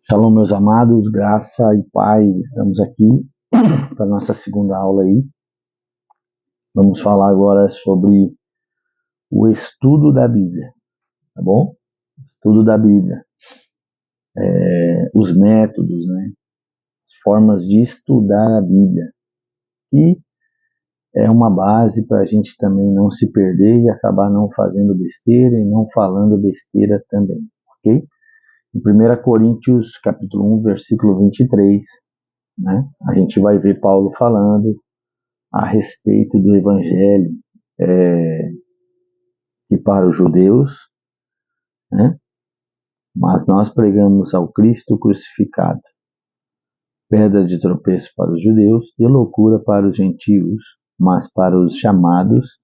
Shalom, meus amados, graça e paz. Estamos aqui para a nossa segunda aula aí. Vamos falar agora sobre o estudo da Bíblia, tá bom? Estudo da Bíblia. Os métodos, né? Formas de estudar a Bíblia. E é uma base para a gente também não se perder e acabar não fazendo besteira e não falando besteira também, ok? Em 1 Coríntios, capítulo 1, versículo 23, né? A gente vai ver Paulo falando a respeito do Evangelho que para os judeus, né? Mas nós pregamos ao Cristo crucificado, pedra de tropeço para os judeus e loucura para os gentios, mas para os chamados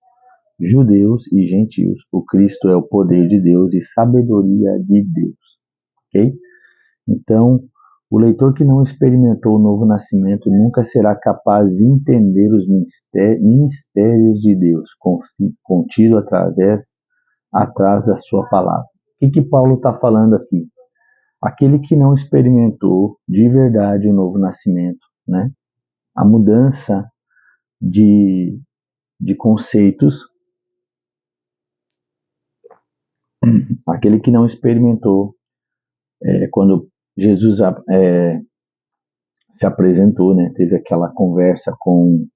judeus e gentios, o Cristo é o poder de Deus e sabedoria de Deus, ok? Então, o leitor que não experimentou o novo nascimento nunca será capaz de entender os mistérios de Deus contido atrás da sua palavra. O que Paulo está falando aqui? Aquele que não experimentou de verdade o novo nascimento, né? A mudança de conceitos, aquele que não experimentou quando Jesus se apresentou, né? Teve aquela conversa com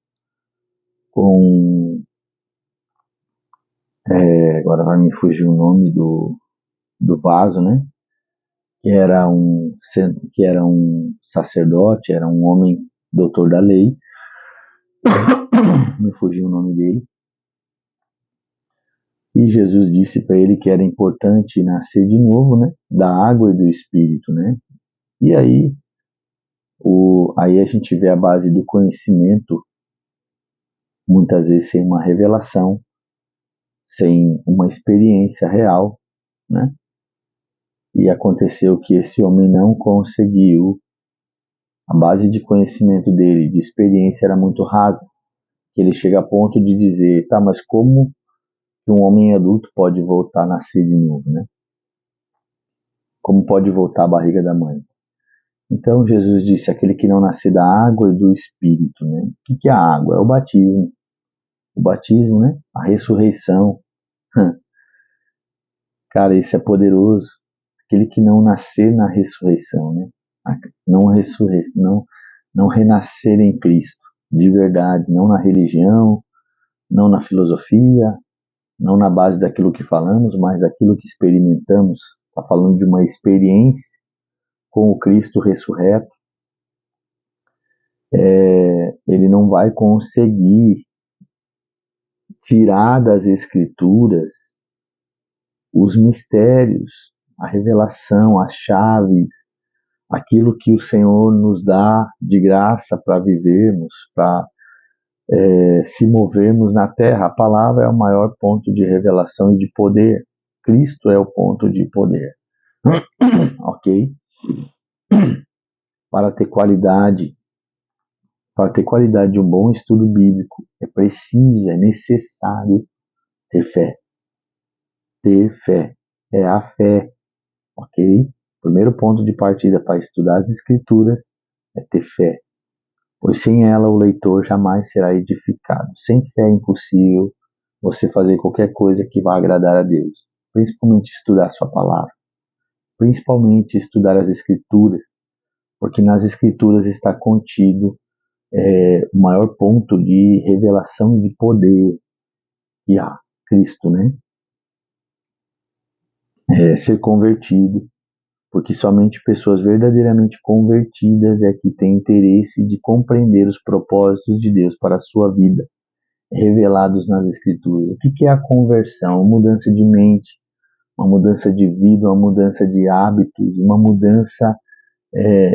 agora vai me fugir o nome do vaso, né? Que era um sacerdote, era um homem doutor da lei, me fugiu o nome dele. E Jesus disse para ele que era importante nascer de novo, né? Da água e do Espírito, né? E aí, aí a gente vê a base do conhecimento, muitas vezes sem uma revelação, sem uma experiência real, né? E aconteceu que esse homem não conseguiu, a base de conhecimento dele, de experiência, era muito rasa. Ele chega a ponto de dizer, tá, mas como que um homem adulto pode voltar a nascer de novo, né? Como pode voltar à barriga da mãe? Então Jesus disse, aquele que não nascer da água e do Espírito, né? O que é a água? É o batismo. O batismo, né? A ressurreição. Cara, isso é poderoso. Aquele que não nascer na ressurreição, né? Não renascer em Cristo, de verdade, não na religião, não na filosofia, não na base daquilo que falamos, mas daquilo que experimentamos. Está falando de uma experiência com o Cristo ressurreto. Ele não vai conseguir tirar das Escrituras os mistérios, a revelação, as chaves, aquilo que o Senhor nos dá de graça para vivermos, para se movermos na terra. A palavra é o maior ponto de revelação e de poder. Cristo é o ponto de poder. Ok? Para ter qualidade de um bom estudo bíblico, é preciso, é necessário ter fé. Ter fé. É a fé. Ok? Primeiro ponto de partida para estudar as Escrituras é ter fé. Pois sem ela o leitor jamais será edificado. Sem fé é impossível você fazer qualquer coisa que vá agradar a Deus. Principalmente estudar a sua palavra. Principalmente estudar as Escrituras. Porque nas Escrituras está contido o maior ponto de revelação de poder que há, Cristo, né? Ser convertido, porque somente pessoas verdadeiramente convertidas é que têm interesse de compreender os propósitos de Deus para a sua vida, revelados nas Escrituras. O que é a conversão? Uma mudança de mente, uma mudança de vida, uma mudança de hábitos, uma mudança,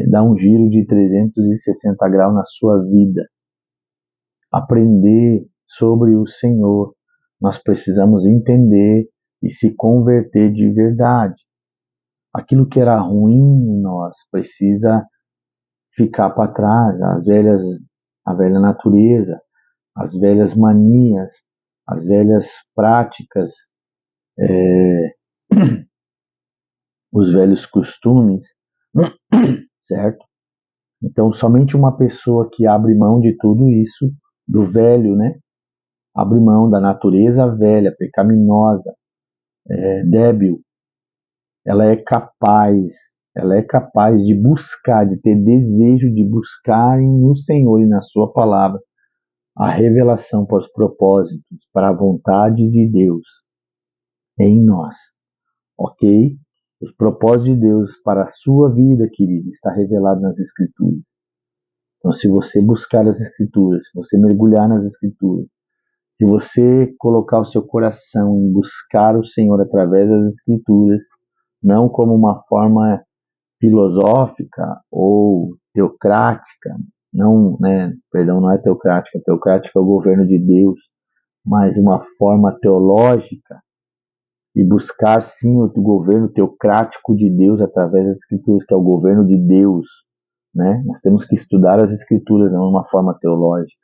dá um giro de 360 graus na sua vida. Aprender sobre o Senhor, nós precisamos entender e se converter de verdade. Aquilo que era ruim em nós precisa ficar para trás, a velha natureza, as velhas manias, as velhas práticas, os velhos costumes, certo? Então, somente uma pessoa que abre mão de tudo isso, do velho, né? Abre mão da natureza velha, pecaminosa, débil, ela é capaz de buscar, de ter desejo de buscar no Senhor e na sua palavra a revelação para os propósitos, para a vontade de Deus em nós, ok? Os propósitos de Deus para a sua vida, querido, está revelado nas Escrituras. Então, se você buscar as Escrituras, se você mergulhar nas Escrituras, se você colocar o seu coração em buscar o Senhor através das Escrituras, não como uma forma filosófica ou teocrática, não, né, perdão, não é teocrática, teocrática é o governo de Deus, mas uma forma teológica e buscar sim o governo teocrático de Deus através das Escrituras, que é o governo de Deus, né? Nós temos que estudar as Escrituras não de uma forma teológica.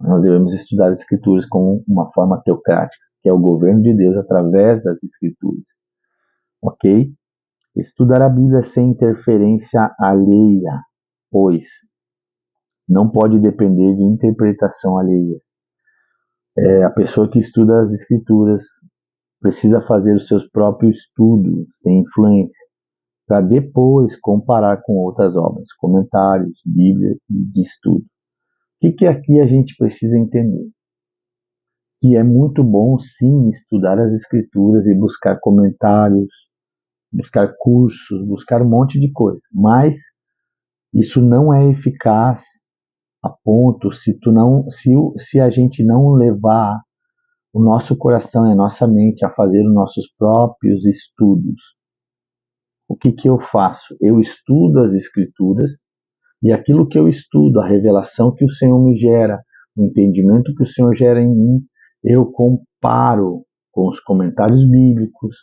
Nós devemos estudar as Escrituras como uma forma teocrática, que é o governo de Deus através das Escrituras. Ok? Estudar a Bíblia sem interferência alheia, pois não pode depender de interpretação alheia. A pessoa que estuda as Escrituras precisa fazer os seus próprios estudos, sem influência, para depois comparar com outras obras, comentários, Bíblia de estudo. O que aqui a gente precisa entender? Que é muito bom, sim, estudar as Escrituras e buscar comentários, buscar cursos, buscar um monte de coisa, mas isso não é eficaz a ponto se a gente não levar o nosso coração e a nossa mente a fazer os nossos próprios estudos. O que eu faço? Eu estudo as Escrituras e aquilo que eu estudo, a revelação que o Senhor me gera, o entendimento que o Senhor gera em mim, eu comparo com os comentários bíblicos,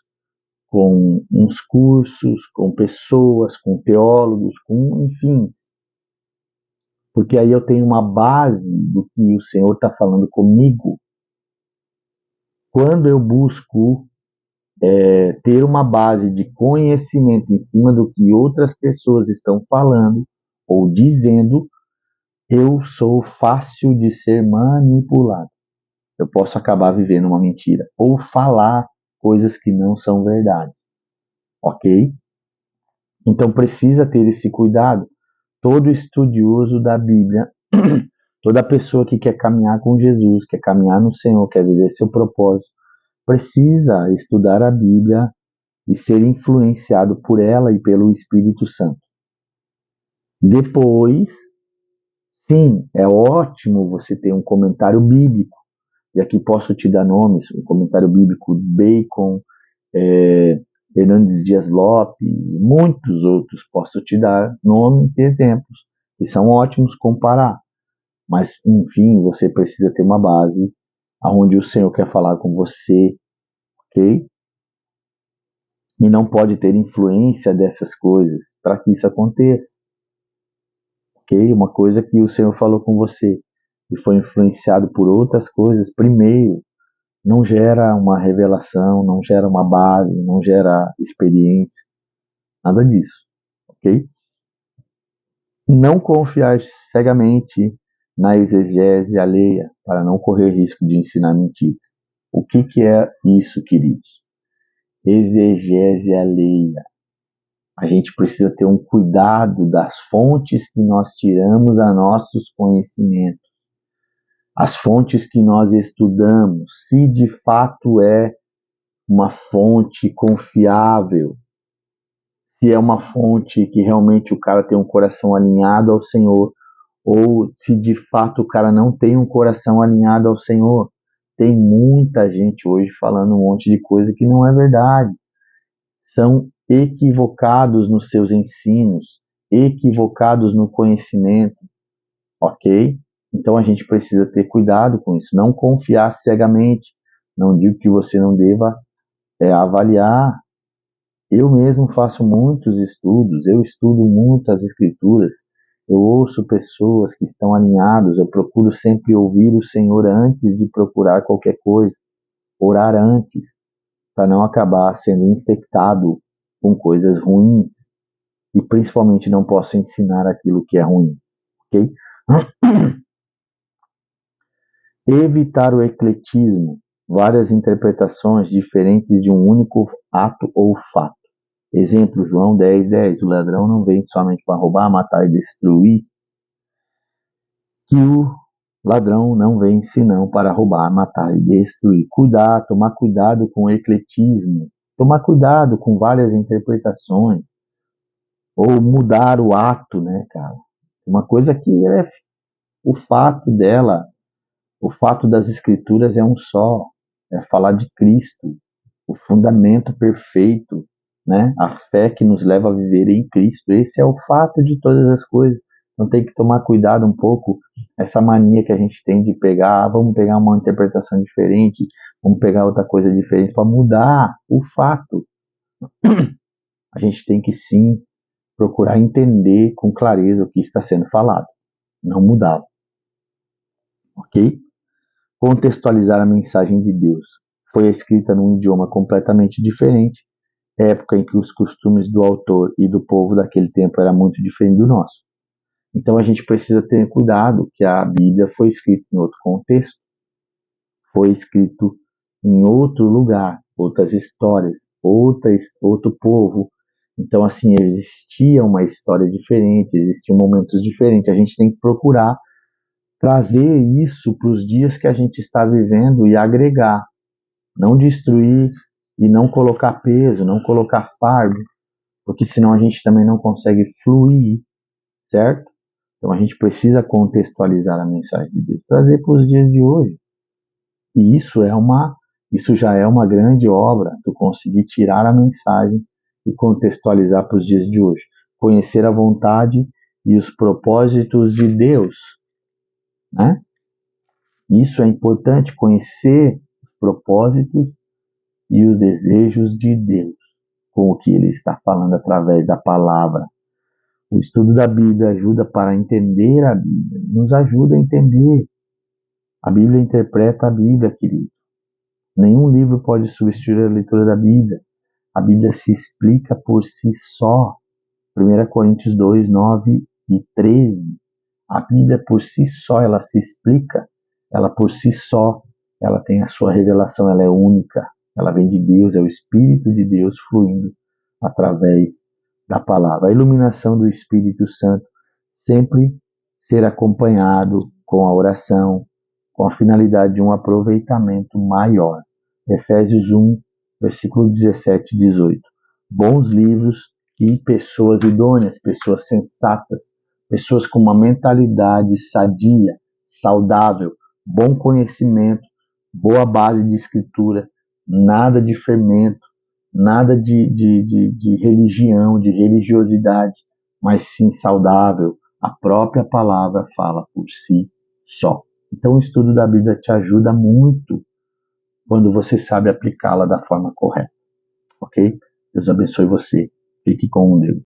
com uns cursos, com pessoas, com teólogos, com enfim. Porque aí eu tenho uma base do que o Senhor está falando comigo. Quando eu busco ter uma base de conhecimento em cima do que outras pessoas estão falando ou dizendo, eu sou fácil de ser manipulado. Eu posso acabar vivendo uma mentira ou falar coisas que não são verdade, ok? Então precisa ter esse cuidado. Todo estudioso da Bíblia, toda pessoa que quer caminhar com Jesus, quer caminhar no Senhor, quer viver seu propósito, precisa estudar a Bíblia e ser influenciado por ela e pelo Espírito Santo. Depois, sim, é ótimo você ter um comentário bíblico, e aqui posso te dar nomes, um comentário bíblico Bacon, Hernandes Dias Lopes, muitos outros, posso te dar nomes e exemplos, que são ótimos comparar. Mas, enfim, você precisa ter uma base onde o Senhor quer falar com você, ok? E não pode ter influência dessas coisas para que isso aconteça, ok? Uma coisa que o Senhor falou com você e foi influenciado por outras coisas, primeiro, não gera uma revelação, não gera uma base, não gera experiência, nada disso, ok? Não confiar cegamente na exegese alheia para não correr risco de ensinar mentira. O que é isso, queridos? Exegese alheia. A gente precisa ter um cuidado das fontes que nós tiramos a nossos conhecimentos, as fontes que nós estudamos, se de fato é uma fonte confiável, se é uma fonte que realmente o cara tem um coração alinhado ao Senhor, ou se de fato o cara não tem um coração alinhado ao Senhor. Tem muita gente hoje falando um monte de coisa que não é verdade. São equivocados nos seus ensinos, equivocados no conhecimento, ok? Então a gente precisa ter cuidado com isso, não confiar cegamente. Não digo que você não deva avaliar. Eu mesmo faço muitos estudos, eu estudo muitas escrituras, eu ouço pessoas que estão alinhadas, eu procuro sempre ouvir o Senhor antes de procurar qualquer coisa, orar antes, para não acabar sendo infectado com coisas ruins, e principalmente não posso ensinar aquilo que é ruim, ok? Evitar o ecletismo, várias interpretações diferentes de um único ato ou fato. Exemplo, João 10:10, o ladrão não vem somente para roubar, matar e destruir, que o ladrão não vem senão para roubar, matar e destruir. Tomar cuidado com o ecletismo, tomar cuidado com várias interpretações, ou mudar o ato, né, cara? Uma coisa que é o fato dela, o fato das escrituras é um só, é falar de Cristo, o fundamento perfeito, né? A fé que nos leva a viver em Cristo. Esse é o fato de todas as coisas. Então tem que tomar cuidado um pouco, essa mania que a gente tem de pegar, vamos pegar uma interpretação diferente, vamos pegar outra coisa diferente para mudar o fato. A gente tem que sim procurar entender com clareza o que está sendo falado, não mudá-lo, ok? Contextualizar a mensagem de Deus. Foi escrita num idioma completamente diferente, época em que os costumes do autor e do povo daquele tempo era muito diferente do nosso. Então a gente precisa ter cuidado que a Bíblia foi escrita em outro contexto, foi escrito em outro lugar, outras histórias, outro povo. Então assim, existia uma história diferente, existiam momentos diferentes. A gente tem que procurar trazer isso para os dias que a gente está vivendo e agregar, não destruir e não colocar peso, não colocar fardo, porque senão a gente também não consegue fluir, certo? Então a gente precisa contextualizar a mensagem de Deus, trazer para os dias de hoje. E isso já é uma grande obra, tu conseguir tirar a mensagem e contextualizar para os dias de hoje. Conhecer a vontade e os propósitos de Deus, né? Isso é importante, conhecer os propósitos e os desejos de Deus, com o que Ele está falando através da palavra. O estudo da Bíblia ajuda para entender a Bíblia, nos ajuda a entender. A Bíblia interpreta a Bíblia, querido. Nenhum livro pode substituir a leitura da Bíblia. A Bíblia se explica por si só. 1 Coríntios 2, 9 e 13. A Bíblia por si só, ela se explica. Ela por si só, ela tem a sua revelação, ela é única. Ela vem de Deus, é o Espírito de Deus fluindo através da palavra. A iluminação do Espírito Santo sempre ser acompanhado com a oração, com a finalidade de um aproveitamento maior. Efésios 1, versículo 17 e 18. Bons livros e pessoas idôneas, pessoas sensatas, pessoas com uma mentalidade sadia, saudável, bom conhecimento, boa base de escritura, nada de fermento, nada de religião, de religiosidade, mas sim saudável. A própria palavra fala por si só. Então o estudo da Bíblia te ajuda muito quando você sabe aplicá-la da forma correta, ok? Deus abençoe você. Fique com Deus.